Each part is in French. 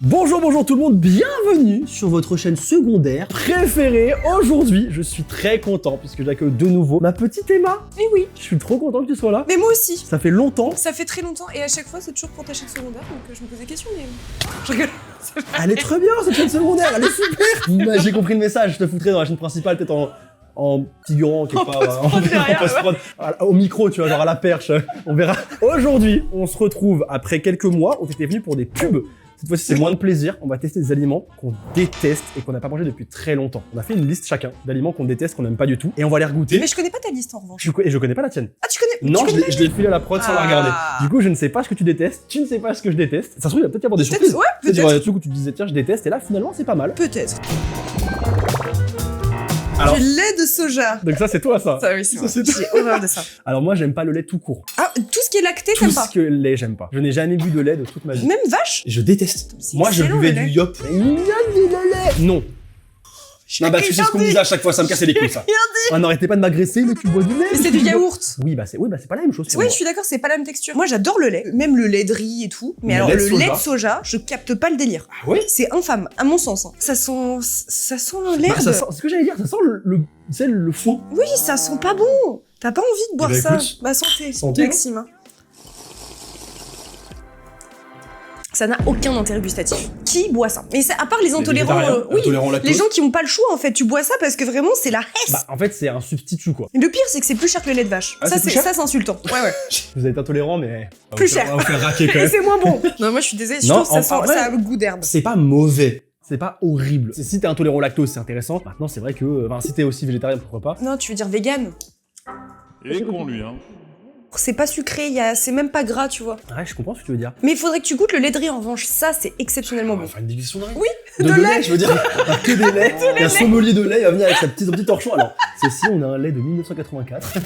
Bonjour tout le monde, bienvenue sur votre chaîne secondaire préférée. Aujourd'hui, je suis très content puisque j'accueille de nouveau ma petite Emma. Et oui. Je suis trop content que tu sois là. Mais moi aussi. Ça fait longtemps. Ça fait très longtemps et à chaque fois c'est toujours pour ta chaîne secondaire donc je me pose des questions mais... Je rigole. Elle est très bien cette chaîne secondaire, elle est super. Bah, j'ai compris le message, je te foutrais dans la chaîne principale peut-être en figurant quelque part, en post-prod, au micro, tu vois, genre à la perche, on verra. Aujourd'hui, on se retrouve après quelques mois, on était venus pour des pubs. Cette fois-ci, c'est moins de plaisir, on va tester des aliments qu'on déteste et qu'on n'a pas mangé depuis très longtemps. On a fait une liste chacun d'aliments qu'on déteste, qu'on n'aime pas du tout, et on va les regoûter. Mais je connais pas ta liste en revanche. Et je connais pas la tienne. Ah tu connais? Non, je l'ai filé à la prod sans la regarder. Du coup, je ne sais pas ce que tu détestes, tu ne sais pas ce que je déteste. Ça se trouve, il va peut-être y avoir des surprises. Ouais, Peut-être y peut-être. aura des trucs où tu te disais, tiens, je déteste, et là, finalement, c'est pas mal. Peut-être. Alors- Du lait de soja. Donc ça, c'est toi, ça. Ça oui, c'est Ça, moi. c'est toi. J'ai horreur de ça. Alors moi, j'aime pas le lait tout court. Ah, tout ce qui est lacté, Tout t'aimes pas? ce que lait, j'aime pas. Je n'ai jamais bu de lait de toute ma vie. Même vache? Je déteste. C'est Moi, je excellent, buvais le du lait. yop. Non. Non, bah, tu sais ce qu'on me disait à chaque fois, ça me cassait les couilles, ça. Ah, n'arrêtez pas de m'agresser, mais tu bois du lait. Mais c'est du yaourt. Oui, bah, c'est pas la même chose. pour Oui, moi. je suis d'accord, c'est pas la même texture. Moi, j'adore le lait. Même le lait de riz et tout. Mais Le alors, lait de le soja. lait de soja, je capte pas le délire. Ah ouais? C'est infâme, à mon sens. Hein. Ça sent l'herbe. Bah, ça sent, c'est ce que j'allais dire, ça sent tu sais, le foin. Oui, ça sent pas bon. T'as pas envie de boire bah, ça. écoute. Bah, santé. Santé, Maxime. Ça n'a aucun intérêt gustatif. Qui boit ça? Mais à part les intolérants, oui, Intolérants au lactose. les gens qui ont pas le choix en fait, tu bois ça parce que vraiment c'est la hesse. Bah, en fait, c'est un substitut, quoi. Le pire c'est que c'est plus cher que le lait de vache. Ah, ça c'est plus cher c'est insultant. Ouais. Vous êtes intolérant, mais. Plus cher. On va vous faire raquer quand Et même. c'est moins bon. Non, moi je suis désolée, je Non, trouve que ça en vrai- a le goût d'herbe. C'est pas mauvais. C'est pas horrible. Si t'es intolérant au lactose, c'est intéressant. Maintenant, c'est vrai que. Enfin, si t'es aussi végétarien, pourquoi pas. Non, tu veux dire vegan. Il est con lui, hein. C'est pas sucré, c'est même pas gras, tu vois. Ouais, je comprends ce que tu veux dire. Mais il faudrait que tu goûtes le lait de riz en revanche. Ça c'est exceptionnellement On va bon. faire une digression de riz. Oui, De de lait, lait. je veux dire. Que des laits. Il y a un sommelier de lait, il va venir avec sa petite torchon. Alors, ceci, on a un lait de 1984.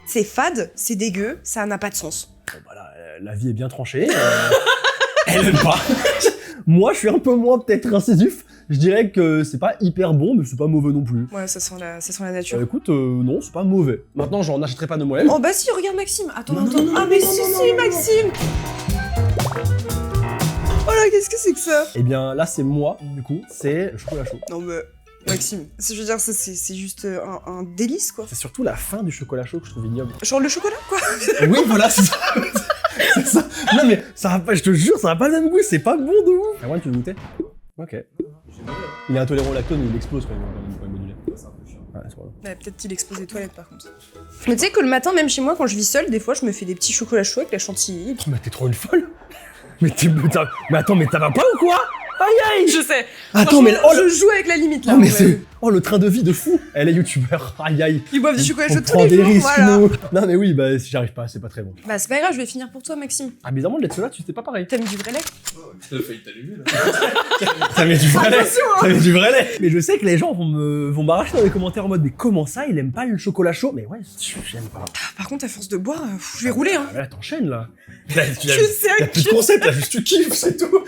C'est fade, c'est dégueu, ça n'a pas de sens. Bon, voilà, la vie est bien tranchée. Elle aime pas. Moi, je suis un peu moins peut-être incisif. Je dirais que c'est pas hyper bon, mais c'est pas mauvais non plus. Ouais, ça sent la nature. Écoute, non, c'est pas mauvais. Maintenant, j'en achèterai pas de moi-même. Oh bah si, regarde Maxime. Attends, Non, attends. non, non, Ah mais non, si, non, si, non, Maxime. Oh là, qu'est-ce que c'est que ça? Eh bien, là, c'est moi, du coup. C'est le chocolat chaud. Non mais Maxime, je veux dire, ça, c'est juste un délice quoi. C'est surtout la fin du chocolat chaud que je trouve ignoble. Genre le chocolat quoi. Oui, voilà, c'est ça. C'est ça. Non, mais ça va pas, je te jure, ça va pas le même goût, c'est pas bon de ouf. Ah ouais, tu veux goûter? Ok. Il est intolérant au lactose, mais il explose quand il boit du lait. C'est un peu chiant. Ouais, c'est pas grave. Bah, peut-être qu'il explose les toilettes par contre. Mais tu sais que le matin, même chez moi, quand je vis seule, des fois, je me fais des petits chocolats chauds avec la chantilly. Oh, mais t'es trop une folle. Mais attends, mais ça va pas ou quoi? Aïe aïe. Je sais. Attends, mais Franchement, je joue avec la limite là. Oh, mais ouais. c'est. Oh, le train de vie de fou. Elle est youtubeur. Aïe aïe. Ils boivent du chocolat On chaud tous prend les des jours, risques, voilà. nous. Non, mais oui, bah, si j'y arrive pas, c'est pas très bon. Bah c'est pas grave, je vais finir pour toi Maxime. Ah, bizarrement, le lait de soja, tu sais pas pareil. T'aimes du vrai lait? T'as failli t'allumer là. Ça met du vrai lait. Attention, hein. Ça met du vrai lait. Mais je sais que les gens vont m'arracher dans les commentaires en mode, mais comment ça, il aime pas le chocolat chaud? Mais ouais, j'aime pas. Par contre, à force de boire, je vais rouler hein. Ah, là, t'enchaînes, là. Je sais Y'a plus de concept, là, juste tu kiffes, c'est tout.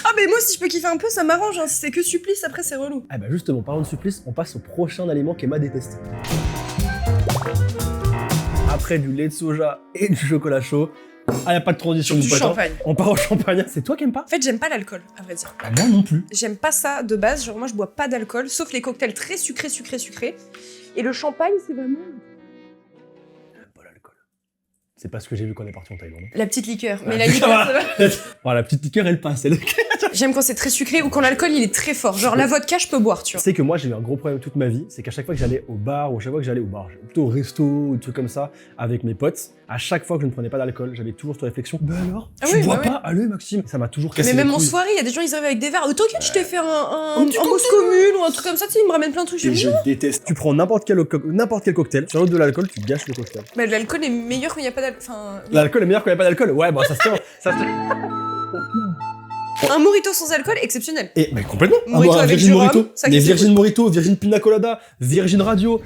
Ah mais moi si je peux kiffer un peu, ça m'arrange hein. Si c'est que supplice, après c'est relou. Ah bah justement, parlant de supplice, on passe au prochain aliment qu'Emma déteste. Après du lait de soja et du chocolat chaud, y'a pas de transition Du pote, hein. champagne. On part au champagne. C'est toi qui aimes pas? En fait, j'aime pas l'alcool, à vrai dire. Ah, moi non plus. J'aime pas ça de base, genre moi je bois pas d'alcool, sauf les cocktails très sucrés. Et le champagne, c'est vraiment Pas l'alcool. C'est pas ce que j'ai vu quand on est parti en Thaïlande. la petite liqueur. Mais Ah, la liqueur, ça ça va. va. Voilà, la petite liqueur, elle passe. Elle... J'aime quand c'est très sucré ou quand l'alcool il est très fort. Genre la vodka, je peux boire, tu Tu vois. sais que moi j'ai eu un gros problème toute ma vie, c'est qu'à chaque fois que j'allais au bar, ou à chaque fois que j'allais au bar, plutôt au resto ou des trucs comme ça, avec mes potes, à chaque fois que je ne prenais pas d'alcool, j'avais toujours cette réflexion. Bah alors, Ah tu oui, bois bah pas? Allez Maxime, ça m'a toujours cassé Mais les même en couilles. soirée, il y a des gens, ils arrivent avec des verres. T'inquiète, je t'ai fait un petit Moscow Mule ou un truc comme ça, tu sais, ils me ramènent plein de trucs. Je Et dis, je déteste. Tu prends n'importe quel cocktail, tu rajoutes de l'alcool, tu gâches le cocktail. mais l'alcool est meilleur quand il n'y a pas d'alcool. Enfin, L'alcool est meilleur quand il n'y a pas d'alcool. Ouais, bah ça se tient. Ça se tient. un mojito sans alcool, exceptionnel. Et mais complètement. Mojito avec Virgin du rhum, Morito, ça mais casse les Virgin Morito, Virgin Pina Colada, Virgin Radio,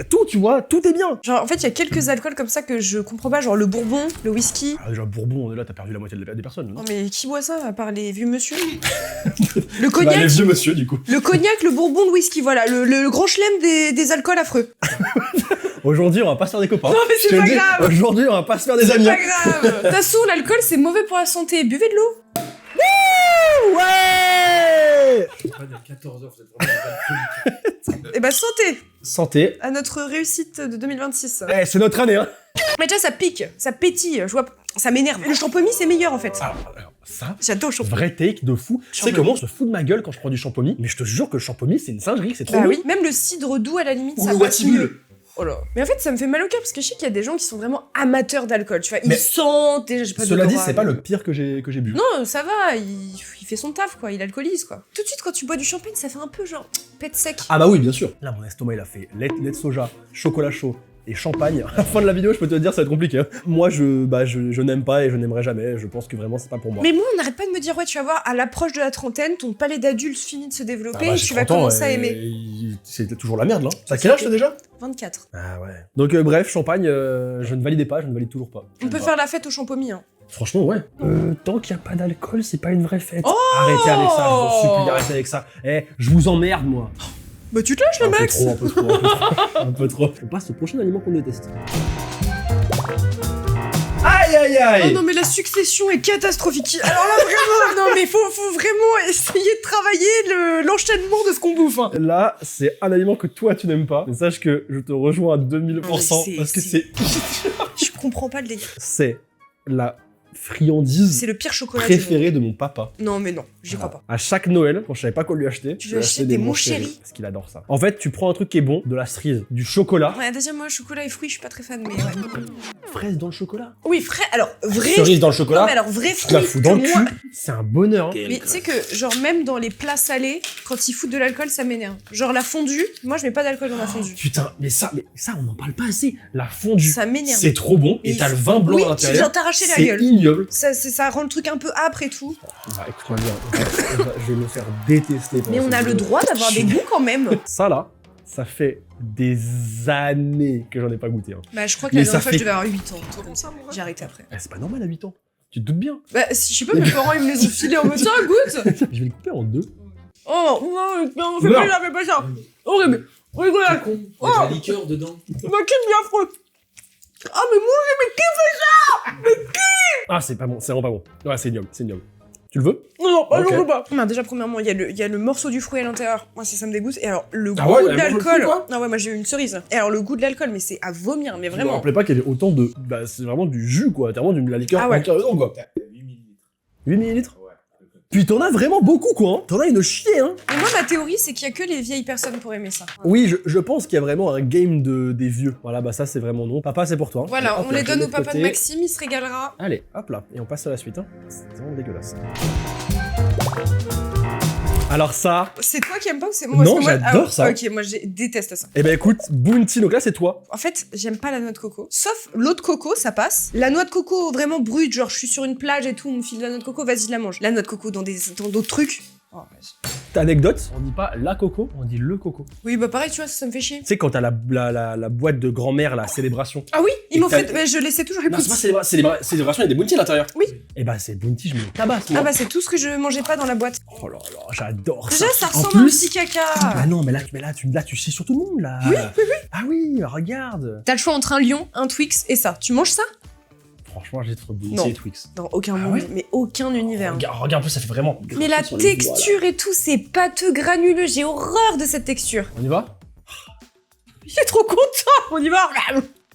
tout, tu vois, tout est bien. Genre, en fait, il y a quelques alcools comme ça que je comprends pas, genre le bourbon, le whisky. Ah, déjà Bourbon, là t'as perdu la moitié des personnes. Non, mais qui boit ça, à part les vieux monsieur? Le Bah, les cognac, vieux monsieur du coup. le cognac, le bourbon, le whisky, voilà, le grand chelem des alcools affreux. Aujourd'hui, on va pas se faire des copains. Non, mais c'est Je te pas le dis, grave. Aujourd'hui, on va pas se faire des C'est amis. pas grave. De toute façon, l'alcool, c'est mauvais pour la santé. Buvez de l'eau. Wouh, 14h, vous êtes vraiment des alcooliques. Et bah santé Santé. à notre réussite de 2026. Eh, c'est notre année, hein. Mais déjà ça pique, ça pétille, je vois, ça m'énerve. Le champomis c'est meilleur en fait. Alors, ça, J'adore le champomis. vrai take de fou. Tu sais Champomis. comment on se fout de ma gueule quand je prends du champomis, mais je te jure que le champomis, c'est une singerie, c'est trop Bah bon. oui, même le cidre doux à la limite, Ou ça le passe Watibule. mieux. Oh là. Mais en fait, ça me fait mal au cœur parce que je sais qu'il y a des gens qui sont vraiment amateurs d'alcool, tu vois. Ils Mais sentent déjà, j'ai pas Cela dit, d'odorat, c'est pas mais- le pire que j'ai bu. Non, ça va, il fait son taf, quoi. Il alcoolise, quoi. Tout de suite, quand tu bois du champagne, ça fait un peu genre pète sec. Ah bah oui, bien sûr. Là, mon estomac, il a fait lait de soja, chocolat chaud et champagne. À la fin de la vidéo, je peux te dire, ça va être compliqué. Hein. Moi, je n'aime pas et je n'aimerai jamais. Je pense que vraiment, c'est pas pour moi. Mais moi, on n'arrête pas de me dire, ouais, tu vas voir, à l'approche de la trentaine, ton palais d'adulte finit de se développer Ah bah, et j'ai tu vas 30 ans, commencer à et aimer. C'est toujours la merde, là. T'as quel âge, toi, déjà 24. Ah ouais. Donc, bref, champagne, je ne validais pas, je ne valide toujours pas. On peut faire la fête au champomis, hein. Franchement, ouais. Tant qu'il n'y a pas d'alcool, c'est pas une vraie fête. Oh Arrêtez avec ça, je vous en supplie, arrêtez avec ça. Eh, je vous emmerde, moi. Bah, tu te lâches, le mec! Un peu trop. Un peu trop. On passe au prochain aliment qu'on déteste. Aïe, aïe, Oh aïe. non, mais la succession est catastrophique. Alors là, vraiment, non, mais faut vraiment essayer de travailler l'enchaînement de ce qu'on bouffe, hein. Là, c'est un aliment que toi, tu n'aimes pas. Mais sache que je te rejoins à 2000% Mais parce que c'est... Je comprends pas le délire. C'est la friandise C'est le pire chocolat du monde. préférée de mon papa. Non, mais non, j'y crois pas. À chaque Noël, quand je savais pas quoi lui acheter, Tu je lui lui achetais achetais des Mon Chéri. Parce qu'il adore ça. En fait, tu prends un truc qui est bon, de la cerise, du chocolat. Ouais, déjà, moi, chocolat et fruits, je suis pas très fan, mais ouais. Fraise dans le chocolat. Oui, frais, alors, vrai. Cerise dans le Non, chocolat. mais alors, vrai Tu te la fruit. fous dans le que moi- cul. C'est un bonheur. Hein. Mais tu sais que, genre, même dans les plats salés, quand ils foutent de l'alcool, ça m'énerve. Genre, la fondue, moi, je mets pas d'alcool dans la fondue. Putain, mais ça, on n'en parle pas assez. La fondue, Ça m'énerve. c'est trop bon. Et Mais t'as le vin blanc oui, à tu l'intérieur. viens t'arracher la C'est gueule. ignoble. Ça rend le truc un peu âpre et tout. Bah, écoute-moi bien. Je vais me faire détester. pendant Mais on cette a le vidéo. droit d'avoir des goûts quand même. Ça là, ça fait des années que j'en ai pas goûté. Hein. Bah, je crois que Mais la ça dernière fois, fait- je devais avoir 8 ans. un truc comme ça. J'ai arrêté après. Eh, c'est pas normal à 8 ans. Tu te doutes bien. Bah, si, je sais pas, mes parents, ils me les ont filés en mode tiens, goûte. Je vais le couper en deux. Oh, non, fais Non. pas ça. Horrible. Rigolade. Con, il y Oh. a de la liqueur dedans. Ma kid bien affreux. Ah, mais moi, Ah, c'est pas bon, c'est vraiment pas bon. Ouais, c'est ignoble, c'est ignoble. Tu le veux? non, pas, Ok. je veux pas. Non, déjà, premièrement, il y a le morceau du fruit à l'intérieur. Moi, ça me dégoûte. Et alors, le Ah goût ouais, de elle mange le l'alcool. fruit, quoi Non, ouais, moi, j'ai eu une cerise. Et alors, le goût de l'alcool, mais c'est à vomir, mais Je me vraiment. rappelais pas qu'il y avait autant de. Bah, c'est vraiment du jus, quoi. T'as vraiment de la liqueur Ah ouais. entière dedans, quoi. 8 millilitres. 8 millilitres. Ouais. Puis t'en as vraiment beaucoup, quoi. Hein. T'en as une chier, hein. Et moi, ma théorie, c'est qu'il y a que les vieilles personnes pour aimer ça. Oui, je pense qu'il y a vraiment un game des vieux. Voilà, bah ça, c'est vraiment non. Papa, c'est pour toi. hein. Voilà, Hop on là, les je donne mets au papa de côté. Maxime, il se régalera. Allez, hop là. Et on passe à la suite, hein. C'est vraiment dégueulasse. Alors ça, C'est toi qui aimes pas ou c'est moi? Non, Parce que moi- j'adore ça. Ok, moi, je déteste ça. eh ben écoute, Bounty, donc là, c'est toi. En fait, j'aime pas la noix de coco. Sauf l'eau de coco, ça passe. La noix de coco vraiment brute, genre je suis sur une plage et tout, on me file de la noix de coco, vas-y, je la mange. La noix de coco dans d'autres trucs. Oh, vas-y. Anecdote, on dit pas la coco, on dit le coco. Oui, bah pareil, tu vois, ça me fait chier. Tu sais, quand t'as la boîte de grand-mère, la célébration. Ah oui, Et ils m'ont t'as- fait. Mais je laissais toujours les Non, c'est pas petits. célébration, il y a des Bounty à l'intérieur. Oui. Et bah, c'est Bounty, je me le tabasse, moi. Ah bah c'est tout ce que je mangeais pas dans la boîte. Oh là là, j'adore ça. Déjà, ça En ressemble à un plus- petit caca. Ah non, mais là, tu sais sur tout le monde, là. Oui, Ah oui, regarde. T'as le choix entre un lion, un Twix et ça. Tu manges ça? Franchement, j'ai trop Bounty Non. et Twix. Dans aucun Ah monde, ouais mais aucun univers. Regarde, en plus, ça fait vraiment. Mais la sur les doigts, là. texture et tout, c'est pâteux, granuleux. J'ai horreur de cette texture. On y va? Il est trop content. On y va.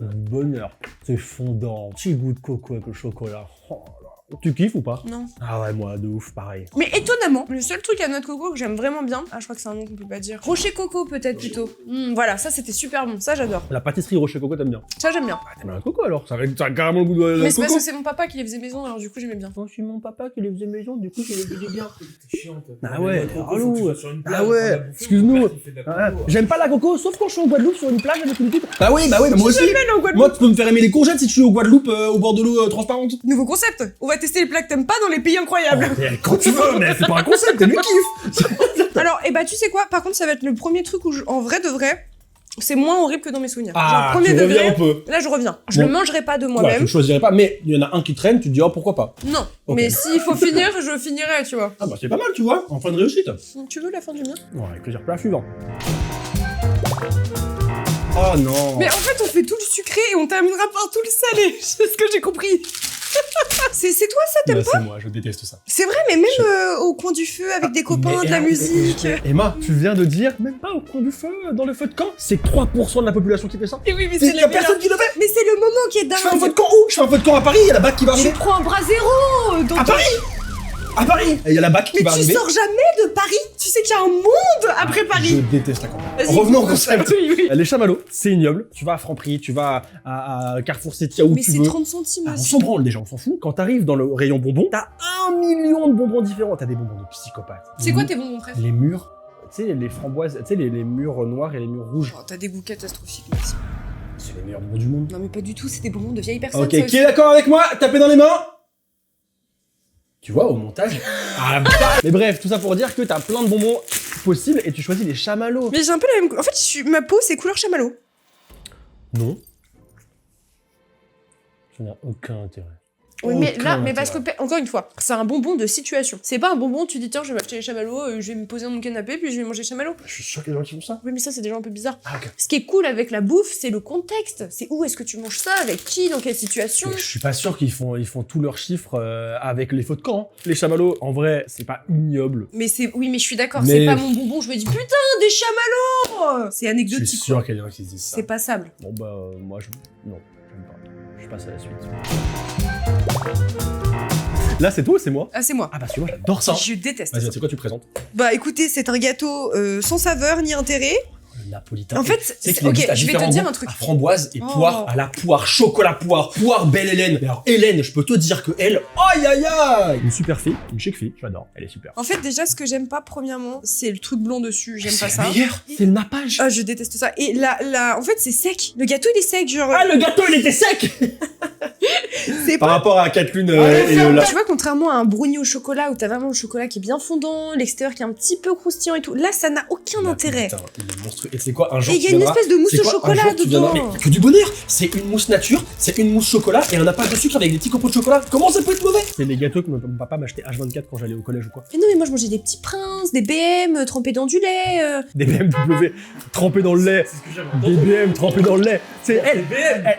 Bonheur. C'est fondant. Petit goût de coco avec le chocolat. Oh là. Tu kiffes ou pas? Non. Ah ouais, moi, de ouf, pareil. Mais étonnamment, le seul truc à noix de coco que j'aime vraiment bien, ah je crois que c'est un nom qu'on peut pas dire. Rocher coco peut-être plutôt. Voilà, ça c'était super bon, ça j'adore. La pâtisserie Rocher Coco, t'aimes bien? Ça j'aime bien. Ah, t'aimes bien le coco alors? Ça a carrément le goût de Mais c'est parce coco. que c'est mon papa qui les faisait maison, alors du coup j'aimais bien. Oh, c'est mon papa qui les faisait maison, du coup, je les faisais bien. T'es chiante. Ah ouais, Faut que relou. tu sois sur une plage, Ah ouais, prendre la bouffe, excuse-nous. tu fais de la coco. J'aime pas la coco, sauf quand je suis en Guadeloupe sur une plage avec une équipe. Bah oui, bah moi aussi. J'aime en Guadeloupe. Moi, tu peux me faire aimer les courgettes si tu es au Guadeloupe, au bord de l'eau transparente. Nouveau concept. On va tester les plats que t'aimes pas dans les pays incroyables. Oh, mais quand tu veux, mais c'est pas un concept, c'est du kiff. Alors, et bah tu sais quoi, par contre ça va être le premier truc où en vrai de vrai, c'est moins horrible que dans mes souvenirs. Ah, Genre premier tu reviens degré, un peu. là je reviens. Je Bon. le mangerai pas de Ouais, tu moi-même. le choisirais pas, mais il y en a un qui traîne, tu te dis, oh, pourquoi pas. Non, Ok. mais s'il faut finir, je finirai, tu vois. Ah bah c'est pas mal, tu vois, en fin de réussite. Tu veux la fin du mien? Ouais, avec plaisir. Plat suivant. Oh non. Mais en fait, on fait tout le sucré et on terminera par tout le salé. C'est ce que j'ai compris. C'est toi ça, t'aimes Bah, pas? c'est moi, je déteste ça. C'est vrai, mais même au coin du feu avec des copains, Mais, de la musique. Emma, tu viens de dire, même pas au coin du feu, dans le feu de camp. C'est 3% de la population qui fait ça. Et oui, mais Il c'est y a personne qui le fait. Mais c'est le moment qui est Je fais un feu dingue. de camp où? Je fais un feu de camp à Paris, il y a la BAC qui va Tu arriver. prends un bras zéro dans À Paris. À Paris. Et il y a la BAC qui Mais va tu arriver. sors jamais de Paris. Tu sais qu'il y a un monde après Je Paris. déteste la campagne. Vas-y. Revenons au concept. Oui, oui. Les chamallows, c'est ignoble. Tu vas à Franprix, tu vas à Carrefour City, où Mais tu c'est veux. 30 centimes Ah, on aussi. s'en branle déjà, on s'en fout. Quand t'arrives dans le rayon bonbons, t'as 1 million de bonbons différents. T'as des bonbons de psychopathes. C'est quoi tes bonbons préférés? Les murs, tu sais, les framboises, tu sais, les murs noirs et les murs rouges. Oh, t'as des goûts catastrophiques, merci. C'est les meilleurs bonbons du monde. Non mais pas du tout, c'est des bonbons de vieilles personnes. Ok, ça qui aussi. est d'accord avec moi? Tapez dans les mains. Tu vois, au montage. Ah, bah. Mais bref, tout ça pour dire que t'as plein de bonbons possibles et tu choisis les chamallows. Mais j'ai un peu la même. En fait, ma peau c'est couleur chamallow. Non. Ça n'a aucun intérêt. Oui, mais Aucun là, mais parce que, intérêt. encore une fois, c'est un bonbon de situation. C'est pas un bonbon, tu dis tiens, je vais m'acheter les chamallows, je vais me poser dans mon canapé, puis je vais manger les chamallows. Je suis sûr qu'il y a des gens qui font ça. Oui, mais ça, c'est déjà un peu bizarre. Ah, ok. Ce qui est cool avec la bouffe, c'est le contexte. C'est où est-ce que tu manges ça, avec qui, dans quelle situation. Mais je suis pas sûr qu'ils font tous leurs chiffres avec les feux de camp. Hein. Les chamallows, en vrai, c'est pas ignoble. Mais c'est, oui, mais je suis d'accord, Mais- c'est pas mon bonbon, je me dis putain, des chamallows. C'est Je anecdotique. suis sûr quoi. qu'il y a des gens qui se disent ça. C'est passable. Bon bah, moi, non, j'aime pas. Je passe à la suite. Là, c'est toi ou c'est moi? Ah, c'est moi. Ah, parce que moi, j'adore ça. Je déteste. Vas-y, c'est quoi tu présentes? Bah écoutez, c'est un gâteau sans saveur ni intérêt. Le napolitain. En fait, Tu sais qu'il ok, existe à je vais te différents dire goûts, un truc. à framboise et Oh. poire, à la poire, chocolat poire belle Hélène. Mais alors, Hélène, je peux te dire que elle, aïe aïe aïe, une super fille, une chic fille, j'adore, elle est super. En fait, déjà, ce que j'aime pas, premièrement, c'est le truc blanc dessus. J'aime pas C'est ça. la meilleure, c'est le nappage. Ah, je déteste ça. Et en fait, c'est sec. Le gâteau, il est sec, genre. Ah, le gâteau, il était sec. c'est Par pas. rapport à Kathleen Ouais, et la... Tu vois, contrairement à un brownie au chocolat où t'as vraiment le chocolat qui est bien fondant, l'extérieur qui est un petit peu croustillant et tout, là, ça n'a aucun intérêt. Putain, il est monstrueux. Et c'est quoi, un jour Et il y a tu une viendras- espèce de mousse c'est au quoi, un chocolat jour, tu viendras- dedans. Mais que du bonheur. C'est une mousse nature, c'est une mousse chocolat et un nappage de sucre avec des petits copeaux de chocolat. Comment ça peut être mauvais? C'est les gâteaux que mon papa m'achetait H24 quand j'allais au collège ou quoi. Mais non, mais moi, je mangeais des petits princes, des BM trempés dans du lait. Des BMW trempés dans le lait. C'est ce que j'avais Des entendu. BM trempés dans le lait. C'est elle,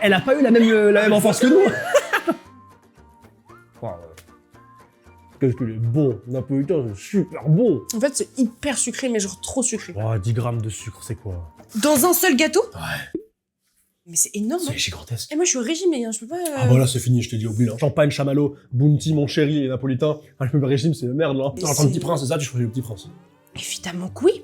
elle a pas eu la même enfance que nous. Oh, qu'est-ce qu'il est bon, napolitain, c'est super bon. En fait, c'est hyper sucré, mais genre trop sucré. Oh, 10 grammes de sucre, c'est quoi? Dans un seul gâteau? Ouais. Mais c'est énorme. Hein. C'est gigantesque. Et moi, je suis au régime, les gars, je peux pas. Ah voilà, c'est fini, je t'ai dit, oublie. Hein. Champagne, chamallow, bounty, mon chéri et napolitain. Ah, le régime, c'est la merde, là. Mais Alors, c'est- un petit prince, c'est ça, tu choisis le petit prince. Évidemment que oui.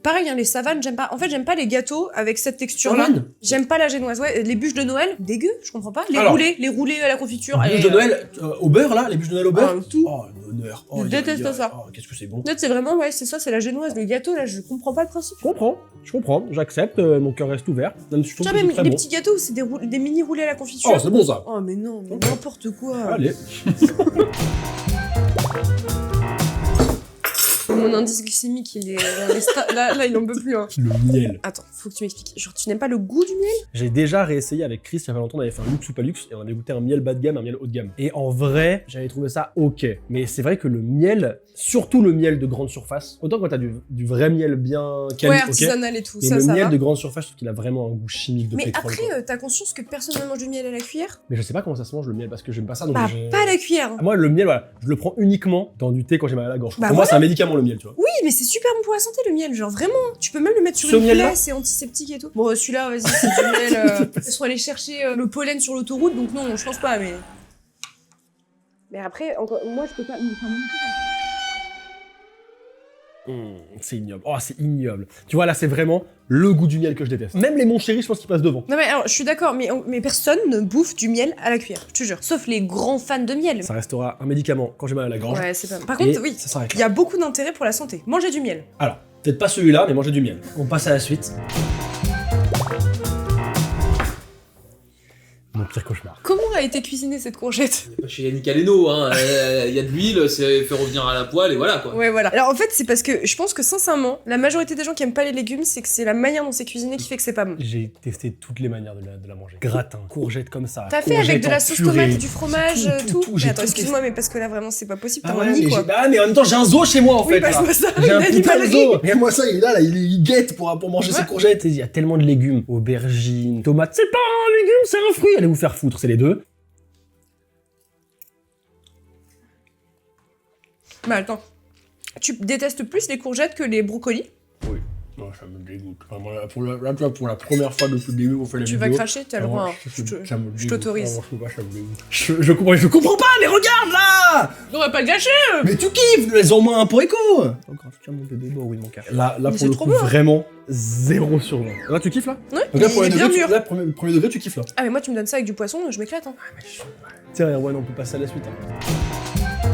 Pareil, hein, les savanes, j'aime pas. En fait, j'aime pas les gâteaux avec cette texture-là. Savane. J'aime pas la génoise. Ouais, les bûches de Noël, dégueu, je comprends pas. Les Alors. roulés à la confiture. Les bûches allez, de Noël au beurre, là, les bûches de Noël au beurre. tout. Oh, un honneur. Oh, Je déteste ça. Oh, qu'est-ce que c'est bon. Peut-être c'est vraiment, ouais, c'est ça, c'est la génoise. Le gâteau, là, je comprends pas le principe. Je comprends, j'accepte, mon cœur reste ouvert. Même si je trouve Tiens, que c'est même très les bon. petits gâteaux, c'est des mini roulés à la confiture. Oh, c'est bon ça. Oh, mais non, mais n'importe quoi. Allez. Mon indice glycémique, il est. Là, il en peut plus, hein. Le miel. Attends, faut que tu m'expliques. Genre, tu n'aimes pas le goût du miel? J'ai déjà réessayé avec Chris il y a pas longtemps, on avait fait un luxe ou pas luxe et on avait goûté un miel bas de gamme, un miel haut de gamme. Et en vrai, j'avais trouvé ça ok. Mais c'est vrai que le miel, surtout le miel de grande surface, autant quand t'as du vrai miel bien quali, Ouais, ok. artisanal et tout, Mais ça, le ça miel va. de grande surface, je trouve qu'il a vraiment un goût chimique de Mais pétrole. après, quoi. t'as conscience que personne ne mange du miel à la cuillère? Mais je sais pas comment ça se mange le miel parce que j'aime pas ça. Donc Bah, je- pas à la cuillère. Moi, le miel, voilà, je le prends uniquement dans du thé quand j'ai mal à la gorge. Bah Pour moi, c'est un médicament le miel, tu vois. Oui, mais c'est super bon pour la santé le miel, genre vraiment. Tu peux même le mettre sur Ce une miel-là plaie, c'est antiseptique et tout. Bon, celui-là, vas-y, c'est du miel. Ils sont allés chercher le pollen sur l'autoroute, donc non, je pense pas, mais. Mais après, encore, moi je peux pas. C'est ignoble. Oh, c'est ignoble. Tu vois, là, c'est vraiment le goût du miel que je déteste. Même les mon chéri, je pense qu'ils passent devant. Non, mais alors, je suis d'accord, mais personne ne bouffe du miel à la cuillère, je te jure. Sauf les grands fans de miel. Ça restera un médicament quand j'ai mal à la gorge. Ouais, c'est pas. Par Et contre, oui, ça s'arrête il là. y a beaucoup d'intérêt pour la santé. Manger du miel. Alors, peut-être pas celui-là, mais manger du miel. On passe à la suite. Mon pire cauchemar. Comment a été cuisinée cette courgette? Pas chez Yannick Aleno, hein. Il y a de l'huile, c'est fait revenir à la poêle et voilà quoi. Ouais, voilà. Alors en fait, c'est parce que je pense que sincèrement, la majorité des gens qui aiment pas les légumes, c'est que c'est la manière dont c'est cuisiné qui fait que c'est pas bon. J'ai testé toutes les manières de la manger. Gratin, courgette comme ça. T'as fait courgette avec de la en sauce purée. tomate, du fromage, Tout, tout. j'ai Mais attends, tout excuse-moi, mais parce que là vraiment c'est pas possible, Ah t'as ouais, un nid mais quoi. mais en même temps, j'ai un zoo chez moi en Oui, fait. bah, là. c'est ça, J'ai une un putain de animalerie. zoo. Et moi, ça, il est là, il guette pour manger ses Ouais. courgettes. Il y a tellement de légumes. Aubergines, tomates. C'est pas un légume, c'est un fruit. Allez vous faire foutre, c'est les deux. Mais attends, tu détestes plus les courgettes que les brocolis? Oui. Non, ça me dégoûte. Vraiment, là, tu vois, pour la première fois depuis le début, on fait la Tu vidéo. vas cracher, t'as le droit. hein. Je t'autorise. Je comprends pas, mais regarde là. On va pas le gâcher. Mais tu kiffes, elles ont au moins un pour écho. Oh grave, tiens mon bébé, bah oui mon cœur. Là Mais pour c'est le trop coup, beau, hein. vraiment 0 sur 20. Là tu kiffes là? Ouais, Donc là, il est bien mûr. là, premier degré, tu kiffes là. Ah mais moi tu me donnes ça avec du poisson, je m'éclate. Hein. Tiens, ouais, non, on peut passer à la suite. Hein.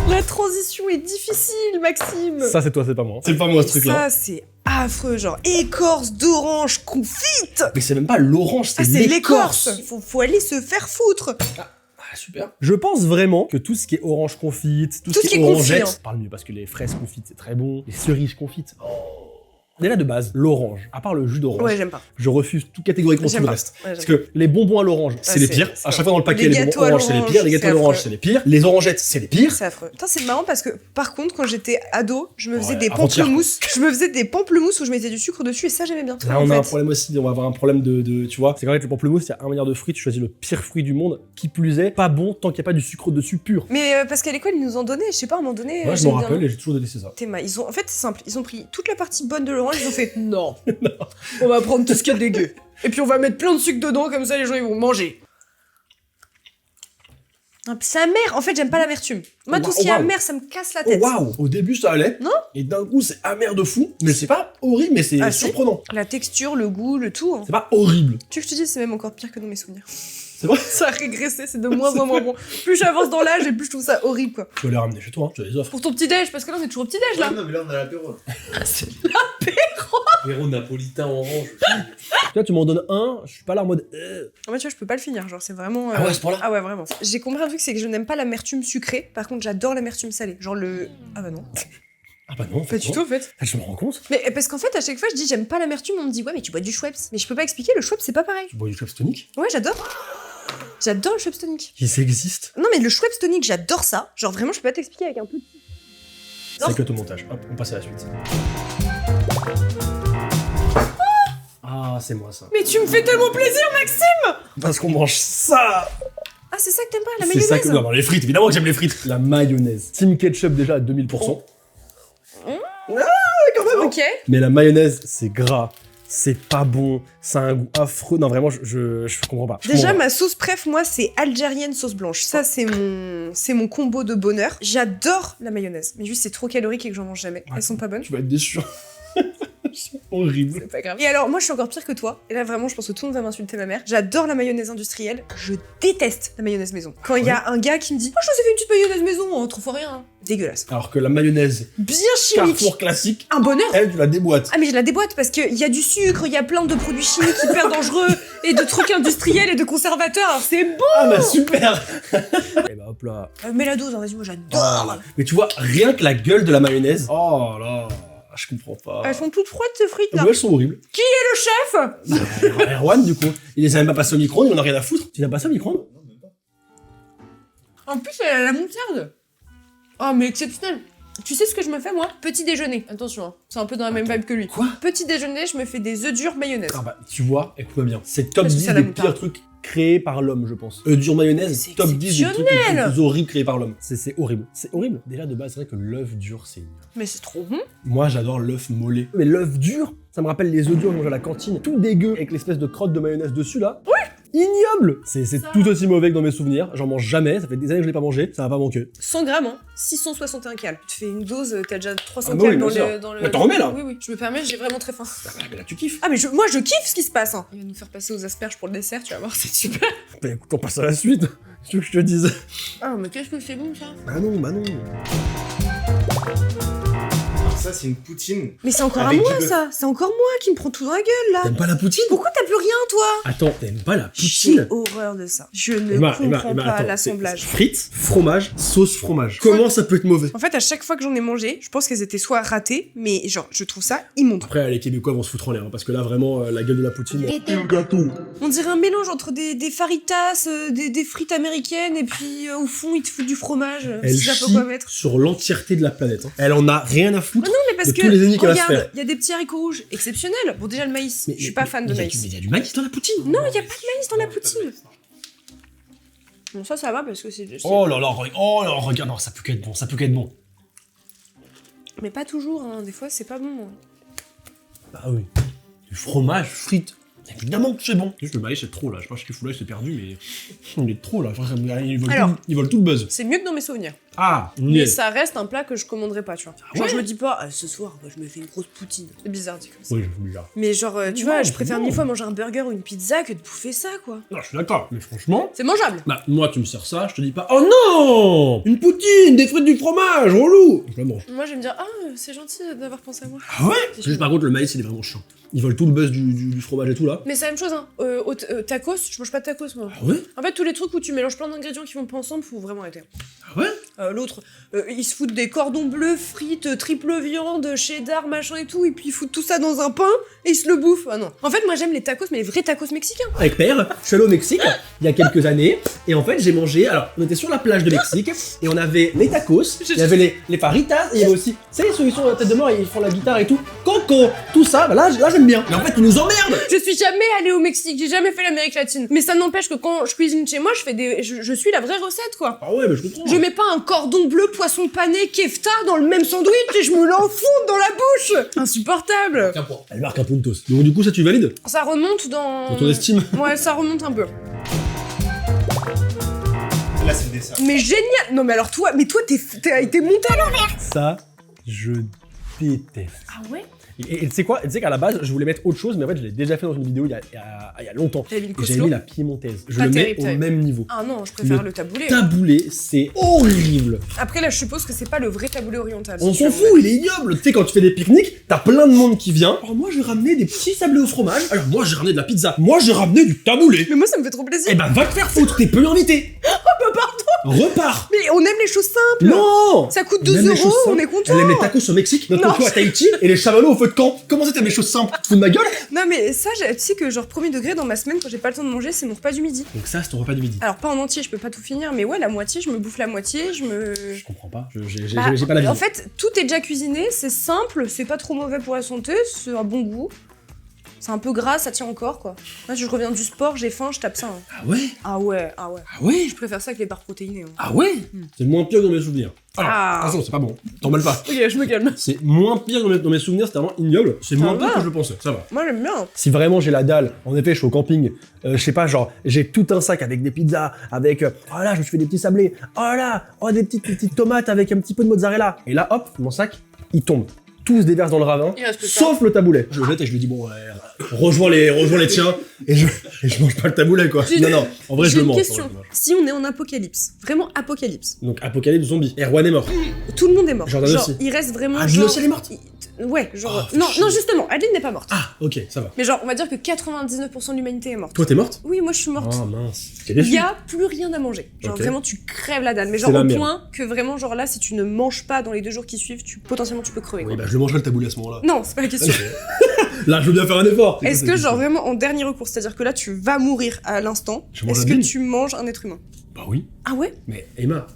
La transition est difficile, Maxime. Ça c'est toi, c'est pas moi. C'est pas moi ce truc là. Ça c'est affreux, genre écorce d'orange confite. Mais c'est même pas l'orange, c'est Ah c'est l'écorce. l'écorce. Faut aller se faire foutre. Ah, super. Je pense vraiment que tout ce qui est orange confite, tout ce qui est confit, orangette, hein. parle mieux parce que les fraises confites c'est très bon, les cerises confites. Oh. Déjà de base, l'orange, à part le jus d'orange, Ouais, j'aime pas. je refuse tout catégoriquement tout J'aime le pas. reste. Ouais, Parce que les bonbons à l'orange, c'est les pires. À chaque fois dans le paquet, les bonbons à l'orange, c'est les pires. Les gâteaux à l'orange, c'est les pires. Les orangettes, c'est les pires. C'est affreux. Putain, c'est marrant parce que par contre, quand j'étais ado, je me faisais Ouais, des avant-hier, pamplemousses. Je me faisais des pamplemousses où je mettais du sucre dessus et ça j'aimais bien. Là, en on a fait. un problème aussi, on va avoir un problème de tu vois, c'est qu'en fait, le pamplemousse, il y a un milliard de fruits, tu choisis le pire fruit du monde, qui plus est, pas bon tant qu'il n'y a pas du sucre dessus pur. Mais parce qu'à l'école, ils nous en donnaient, je sais pas, à un moment donné. Ouais, je j'aimais m'en bien. rappelle et j'ai toujours délaissé ça. Ils ont, en fait, c'est simple, ils ont pris toute la partie bonne de l'orange, ils ont fait non, on va prendre tout ce qui est dégueu. Et puis on va mettre plein de sucre dedans, comme ça les gens ils vont manger. Ah, puis c'est amer, en fait j'aime pas l'amertume. Moi tout ce qui est amer, ça me casse la Oh tête. waouh! Au début, ça allait. Non? Et d'un coup, c'est amer de fou. Mais c'est pas horrible, mais c'est Ah, si. surprenant. La texture, le goût, le tout. Hein. C'est pas horrible. Tu veux que je te dise, c'est même encore pire que dans mes souvenirs. C'est vrai? Ça a régressé, c'est de moins en moins bon. Plus j'avance dans l'âge et plus je trouve ça horrible quoi. Tu vas les ramener chez toi, hein, tu les offres. Pour ton petit déj, parce que là on est toujours au petit déj là. Non, mais là on a l'apéro. C'est l'apéro. Apéro napolitain orange. Là, tu m'en donnes un, je suis pas là en mode. Moi tu vois, je peux pas le finir, genre c'est vraiment. Ah ouais, à ce point-là? Ah ouais, vraiment. J'ai compris un truc, c'est que je n'aime pas l'amertume sucrée, par contre j'adore l'amertume salée. Genre le. Ah bah non. Ah bah non, en fait. Pas du tout en fait. Je me rends compte. Mais parce qu'en fait, à chaque fois je dis j'aime pas l'amertume, on me dit ouais, mais tu bois du Schweppes. Mais je peux pas expliquer, le Schweppes c'est pas pareil. Tu bois du Schweppes tonic Ouais, j'adore. J'adore le Schweppes tonic. qui existe. Non mais le Schweppes tonic, j'adore ça. Genre vraiment, je peux pas t'expliquer avec un peu de. C'est que au montage. Hop, on passe à la suite. Ah, c'est moi ça. Mais tu me fais tellement plaisir, Maxime. Parce qu'on mange ça. Ah, c'est ça que t'aimes pas, la C'est mayonnaise. ça que. Non, les frites, évidemment que j'aime les frites. La mayonnaise. Team ketchup déjà à 2000%. Ok. Mais la mayonnaise, c'est gras. C'est pas bon, ça a un goût affreux. Non, vraiment, je comprends pas. Je Déjà, comprends pas. ma sauce préf, moi, c'est algérienne sauce blanche. Ça, c'est mon combo de bonheur. J'adore la mayonnaise. Mais juste, c'est trop calorique et que j'en mange jamais. Elles sont pas bonnes. Tu vas être déçu. C'est horrible. C'est pas grave. Et alors, moi, je suis encore pire que toi. Et là, vraiment, je pense que tout le monde va m'insulter ma mère. J'adore la mayonnaise industrielle. Je déteste la mayonnaise maison. Quand il y a un gars qui me dit « Oh, je vous ai fait une petite mayonnaise maison, oh, trop fort rien. Hein. » Dégueulasse. Alors que la mayonnaise Bien chimique. Carrefour classique, Un bonheur. elle, tu la déboîtes. Ah mais je la déboîte parce qu'il y a du sucre, il y a plein de produits chimiques hyper dangereux et de trucs industriels et de conservateurs, alors c'est bon. Ah bah super. Et bah hop là. Mets la dose, hein, vas-y, moi j'adore. Ah, mais tu vois, rien que la gueule de la mayonnaise. Oh là, je comprends pas. Elles sont toutes froides ces frites là. Ouais, elles sont horribles. Le chef. Erwan, du coup, il les a même pas passés au micro-ondes, il en a rien à foutre. Tu l'as passé au micro-ondes? En plus elle a la moutarde. Oh mais exceptionnel. Tu sais ce que je me fais moi? Petit déjeuner. Attention, hein, c'est un peu dans la même vibe que lui. Quoi? Petit déjeuner, je me fais des œufs durs mayonnaise. Ah bah, tu vois, écoute-moi bien. C'est top Parce que 10 c'est la des moutarde. pires trucs créés par l'homme, je pense. Dur mayonnaise, C'est top 10 des trucs les exceptionnel. plus horribles créés par l'homme. C'est horrible. C'est horrible. Déjà, de base, c'est vrai que l'œuf dur, c'est nul. Mais c'est trop bon. Moi, j'adore l'œuf mollet. Mais l'œuf dur, ça me rappelle les œufs durs que je mange à la cantine. Tout dégueu, avec l'espèce de crotte de mayonnaise dessus, là. Oui. Ignoble. C'est tout aussi mauvais que dans mes souvenirs. J'en mange jamais. Ça fait des années que je l'ai pas mangé. Ça va pas manquer. 100 grammes, hein, 661 cals. Tu fais une dose, t'as déjà 300 Ah bah cals oui, dans, bien sûr. le, dans le... Mais t'en remets, là. Oui, oui, je me permets, j'ai vraiment très faim. Ah bah, mais là, tu kiffes. Ah mais moi je kiffe ce qui se passe hein. Il va nous faire passer aux asperges pour le dessert, tu vas voir, c'est super. Bah écoute, on passe à la suite. Tu veux que je te dise? Ah mais qu'est-ce que c'est bon ça. Bah non, bah non. Alors ça, c'est une poutine. Mais c'est encore Avec à moi du bœuf. ça, c'est encore moi qui me prend tout dans la gueule là. T'aimes pas la poutine? Pourquoi t'as plus rien toi? Attends, t'aimes pas la J'ai poutine? horreur de ça. Je ne Emma, comprends pas attends, l'assemblage. c'est frites, fromage, sauce fromage. Comment ça peut être mauvais? En fait à chaque fois que j'en ai mangé, je pense qu'elles étaient soit ratées, mais genre je trouve ça immonde. Après, les Québécois vont se foutre en l'air, hein, parce que là, vraiment, la gueule de la poutine. On dirait un mélange entre des faritas, des frites américaines et puis au fond ils te foutent du fromage. Elle Je sais pas chie quoi mettre. sur l'entièreté de la planète. Hein. Elle en a rien à foutre. Non mais parce de que tous les ennemis qu'elle va se faire. regarde, il y a des petits haricots rouges exceptionnels. Bon déjà le maïs, je suis pas fan de maïs. Il y a du maïs dans la poutine. Non, il y a pas de maïs dans la poutine. Bon, ça va parce que c'est... Oh là là, regarde, non, ça peut qu'être bon, ça peut qu'être bon. Mais pas toujours, hein. Des fois c'est pas bon. Bah oui. Du fromage, frites. Évidemment que c'est bon. Le maïs c'est trop là, je sais pas ce qu'il fout là, c'est perdu, mais il est trop là. Ils volent tout le buzz. C'est mieux que dans mes souvenirs. Ah, mais ça reste un plat que je commanderais pas, tu vois. Ah Genre ouais, je me dis pas, ce soir, je me fais une grosse poutine. C'est bizarre dit comme ça. Oui, c'est bizarre. Mais genre, tu vois, je préfère mille fois manger un burger ou une pizza que de bouffer ça, quoi. Non, je suis d'accord, mais franchement... C'est mangeable. Bah, moi, tu me sers ça, je te dis pas « Oh non, une poutine, des frites, du fromage, relou !» Je la mange. Moi, je vais me dire, ah, c'est gentil d'avoir pensé à moi. Ah ouais? Juste par contre, le maïs, il est vraiment chiant. Ils volent tout le buzz du fromage et tout, là. Mais c'est la même chose, hein. Tacos, je mange pas de tacos, moi. Ah ouais? En fait, tous les trucs où tu mélanges plein d'ingrédients qui vont pas ensemble, faut vraiment arrêter. Ah ouais? L'autre, ils se foutent des cordons bleus, frites, triple viande, cheddar, machin et tout, et puis ils foutent tout ça dans un pain et ils se le bouffent. Ah non. En fait, moi j'aime les tacos, mais les vrais tacos mexicains. Avec Père, je suis allé au Mexique il y a quelques années, et en fait j'ai mangé, alors on était sur la plage de Mexique, et on avait les tacos, il y avait les faritas, et il y avait aussi, tu sais, ceux qui sont à la tête de mort et ils font la guitare et tout, coco, tout ça, bah là j'aime bien. Mais en fait, ils nous emmerdent. Je suis jamais allée au Mexique, j'ai jamais fait l'Amérique latine. Mais ça n'empêche que quand je cuisine chez moi, je suis la vraie recette, quoi. Ah ouais, mais je comprends. Je mets pas un cordon bleu, poisson pané, kefta dans le même sandwich et je me l'enfonce dans la bouche. Insupportable. Aucun point. Elle marque un puntos. Donc du coup, ça tu valides? Ça remonte dans... Dans ton estime? Ouais, ça remonte un peu. Là, c'est le dessert. Mais génial. Non mais alors toi, t'es monté à l'envers. Ça, je déteste. Ah ouais? Et tu sais quoi? Tu sais qu'à la base, je voulais mettre autre chose, mais en fait, je l'ai déjà fait dans une vidéo il y a longtemps. T'avais mis le Et j'ai Coslo mis la piémontaise. Je Pas le mets terrible, au même niveau. Ah non, je préfère le taboulé. Taboulé, c'est horrible. Après là, je suppose que c'est pas le vrai taboulé oriental. On si tu s'en veux. fout, il est ignoble. Tu sais, quand tu fais des pique-niques, t'as plein de monde qui vient. Alors moi, j'ai ramené des petits sablés au fromage. Alors moi, j'ai ramené de la pizza. Moi, j'ai ramené du taboulé. Mais moi, ça me fait trop plaisir. Eh ben, va te faire foutre, t'es peu invité. Oh bah pardon. Repars. Mais on aime les choses simples. Non. Ça coûte Elle 2 aime les choses euros, on simples. est content. Elle aime les tacos au Mexique, notre Non. coco à Tahiti et les chamallows au feu de camp. Comment ça, t'aimes les choses simples? Tu te fous de ma gueule? Non mais ça, tu sais que genre premier degré dans ma semaine quand j'ai pas le temps de manger, c'est mon repas du midi. Donc ça, c'est ton repas du midi. Alors pas en entier, je peux pas tout finir, mais ouais, la moitié, je me bouffe la moitié, Je comprends pas. J'ai Bah, pas la vie. En fait, tout est déjà cuisiné, c'est simple, c'est pas trop mauvais pour la santé, c'est un bon goût. C'est un peu gras, ça tient encore quoi. Là, je reviens du sport, j'ai faim, je tape ça. Hein. Ah ouais? Ah ouais, ah ouais. Ah ouais? Je préfère ça que les barres protéinées. Hein. Ah ouais? C'est moins pire que dans mes souvenirs. Alors, Ah. attention, c'est pas bon. T'emballes pas. Ok, je me calme. C'est moins pire que dans mes souvenirs, c'était vraiment ignoble. C'est moins Ça pire va. que je le pensais, ça va. Moi j'aime bien. Si vraiment j'ai la dalle, en effet, je suis au camping, je sais pas, genre, j'ai tout un sac avec des pizzas, avec, oh là, je me suis fait des petits sablés, oh là, oh des petites tomates avec un petit peu de mozzarella. Et là, hop, mon sac, il tombe. Tous déversent dans le ravin, Il reste que ça. sauf le taboulet. Je le jette et je lui dis, bon, ouais, rejoins les tiens, et je mange pas le taboulet, quoi. J'ai- Non, non, en vrai, je J'ai le une mange. question. Si on est en apocalypse, vraiment apocalypse, Donc, apocalypse zombie. Erwan est mort. tout le monde est mort. Jordan genre, aussi. il reste vraiment. Adeline genre... aussi, elle est morte. Ouais, genre. Oh, fais non, chier. non, justement, Adeline n'est pas morte. Ah, ok, ça va. Mais genre, on va dire que 99% de l'humanité est morte. Toi, t'es morte? Oui, moi je suis morte. Oh mince. T'es Il déçu. y a plus rien à manger. Genre Ok. vraiment tu crèves la dalle. Mais C'est genre la au merde. point que vraiment genre là si tu ne manges pas dans les 2 jours qui suivent, potentiellement tu peux crever. Oui, quoi. bah je le mangerai le taboulet à ce moment-là. Non, c'est pas la question. Là, je veux bien faire un effort. Est-ce que genre vraiment en dernier recours, c'est-à-dire que là tu vas mourir à l'instant, Je mange est-ce la que bine. tu manges un être humain? Bah oui. Ah ouais? Mais Emma,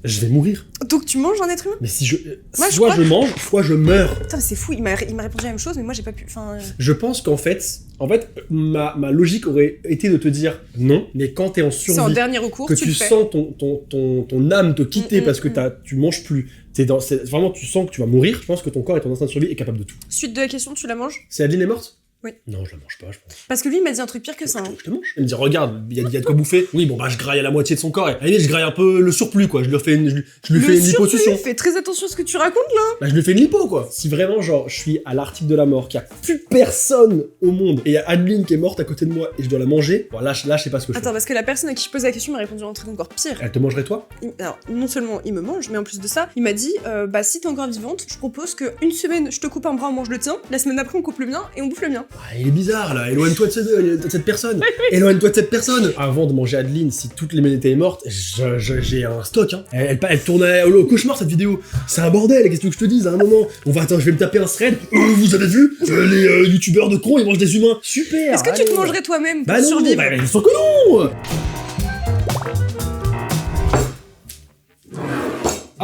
je vais mourir. Donc tu manges un être humain? Mais si je. Moi, je soit crois je mange, soit je meurs. Putain mais c'est fou, il m'a répondu la même chose mais moi j'ai pas pu. Enfin. Je pense qu'en fait, ma logique aurait été de te dire non, mais quand t'es en C'est en survie, dernier recours, que tu tu le fais. sens ton âme te quitter parce que tu manges plus, vraiment tu sens que tu vas mourir, je pense que ton corps et ton instinct de survie est capable de tout. Suite de la question, tu la manges? C'est Adeline est morte? Oui. Non, je la mange pas, je pense. Parce que lui il m'a dit un truc pire que ça. Hein. Je te mange. Elle me dit, regarde, il y a de quoi bouffer. Oui, bon, bah, je graille à la moitié de son corps. Et à la limite, je graille un peu le surplus, quoi. Je lui fais une liposuction. Fais très attention à ce que tu racontes là. Bah, je lui fais une lipo, quoi. Si vraiment, genre, je suis à l'article de la mort, qu'il n'y a plus personne au monde, et il y a Adeline qui est morte à côté de moi, et je dois la manger, bon, là, je sais pas ce que je Attends, fais. parce que la personne à qui je pose la question m'a répondu un truc encore pire. Elle te mangerait, toi? Alors, non seulement il me mange, mais en plus de ça, il m'a dit bah si t'es encore vivante, je propose que une semaine je te coupe un bras, on mange le tien, la semaine d'après on coupe le mien et on bouffe le mien. Ah, il est bizarre, là. Éloigne-toi de cette personne. Éloigne-toi de cette personne. Avant de manger Adeline, si toute l'humanité est morte, j'ai un stock, hein. Elle tournait au cauchemar, cette vidéo. C'est un bordel, qu'est-ce que je te dise, à un moment. Attends, je vais me taper un thread. Vous avez vu les youtubeurs de cons, ils mangent des humains. Super. Est-ce que tu te allez. mangerais toi-même pour Bah non, survivre? bah, bien sûr que non.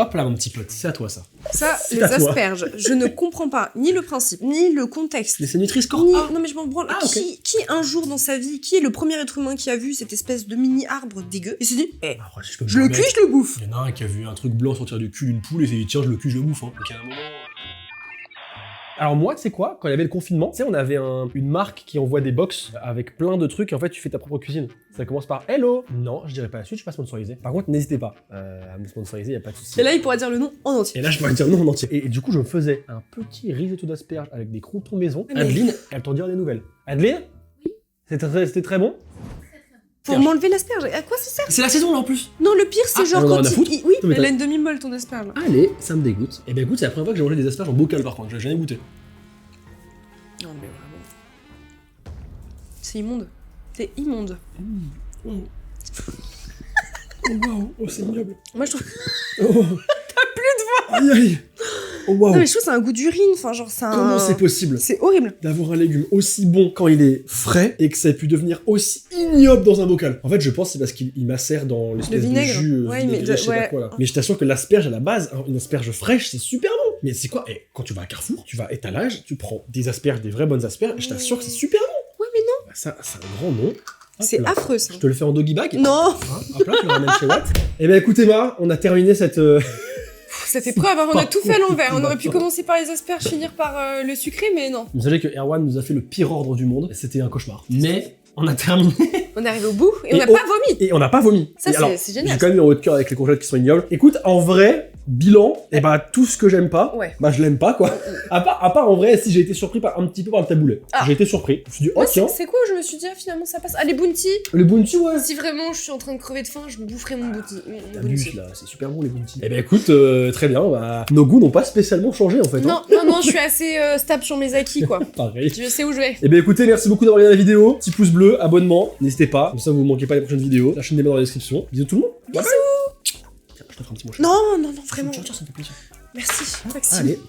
Hop là, mon petit pote, c'est à toi ça. Ça, C'est les à toi. asperges, je ne comprends pas ni le principe, ni le contexte. Les Nutri Score. Ni... Ah. Non mais je m'en branle. Ah, ok. Qui un jour dans sa vie, qui est le premier être humain qui a vu cette espèce de mini arbre dégueu et s'est dit, Après, si je peux me je le permettre, cuis, je le bouffe. Il y en a un qui a vu un truc blanc sortir du cul d'une poule et s'est dit tiens je le cuis, je le bouffe. Hein. Donc, à un moment... Alors moi, tu sais quoi, quand il y avait le confinement, tu sais, on avait une marque qui envoie des box avec plein de trucs et en fait tu fais ta propre cuisine. Ça commence par Hello. Non, je dirais pas la suite, je suis pas sponsorisé. Par contre, n'hésitez pas à me sponsoriser, y a pas de souci. Et là, il pourra dire le nom en entier. Et là, je pourrais dire non en entier. Et du coup, je me faisais un petit risotto d'asperges avec des croûtons maison. Mais- Adeline, elle t'en dira des nouvelles. Adeline, c'était très bon. Pour m'enlever l'asperge. À quoi ça sert? C'est la saison là en plus. Non, le pire, c'est Ah, genre on en a quand rien à foutre. Oui, Non, mais elle a t'as- une demi-molle ton asperge. Là. Allez, ça me dégoûte. Et ben écoute, c'est la première fois que j'ai mangé des asperges en bocal par contre, j'ai jamais goûté. Non mais vraiment. C'est immonde. C'est immonde. Oh waouh, oh c'est ignoble. Moi, je trouve. Oh. T'as plus de voix. Aïe aïe. Oh waouh. Non mais je trouve que c'est un goût d'urine. Enfin, genre, c'est un. Comment c'est possible C'est horrible. d'avoir un légume aussi bon quand il est frais et que ça ait pu devenir aussi ignoble dans un bocal? En fait, je pense que c'est parce qu'il macère dans l'espèce de vinaigre. jus Ouais, vinaigré, mais je sais pas ouais. quoi là. Mais je t'assure que l'asperge à la base, hein, une asperge fraîche, c'est super bon. Mais c'est quoi? Quand tu vas à Carrefour, tu vas à étalage, tu prends des asperges, des vraies bonnes asperges, et je t'assure que c'est super bon. Ouais, mais non. Bah, ça, c'est un grand nom. Hop C'est là. affreux ça. Je te le fais en doggy bag. Non. Hein, hop là, tu le ramènes chez Watt. Eh ben écoute Emma, on a terminé cette... Cette épreuve, hein, on a tout fait à l'envers. On aurait pu D'accord. commencer par les asperges, finir par le sucré, mais non. Vous savez que Erwan nous a fait le pire ordre du monde. C'était un cauchemar. Mais on a terminé. On est arrivé au bout et on Et n'a oh. pas vomi. Et on n'a pas vomi. Ça, Et c'est- alors, c'est génial, J'ai quand même eu un haut de cœur avec les courgettes qui sont ignobles. Écoute, en vrai, bilan, et bah tout ce que j'aime pas, Ouais. bah je l'aime pas quoi. À part en vrai, si j'ai été surpris un petit peu par le taboulet. Ah. J'ai été surpris. Je me suis dit, oh Moi, tiens, c'est quoi? Je me suis dit, ah, finalement, ça passe. Ah, les bounty. le bounty, ouais. Si vraiment je suis en train de crever de faim, je me boufferai mon bounty. T'abuses là, c'est super bon les bounty. Eh ben écoute, très bien, bah, nos goûts n'ont pas spécialement changé en fait. Non, Hein. non, je suis assez stable sur mes acquis, quoi. Pareil. Je sais où je vais. Eh ben écoutez, merci beaucoup d'avoir regardé la vidéo. Petit pouce bleu, abonnement, n'hésitez pas. Comme ça vous manquez pas les prochaines vidéos. La chaîne des mains dans la description. Bisous tout le monde. Bye bye. Tiens, je te ferai un petit mot. Non, non, non, vraiment. Tiens, ça me fait plaisir. Merci. Maxime. Allez.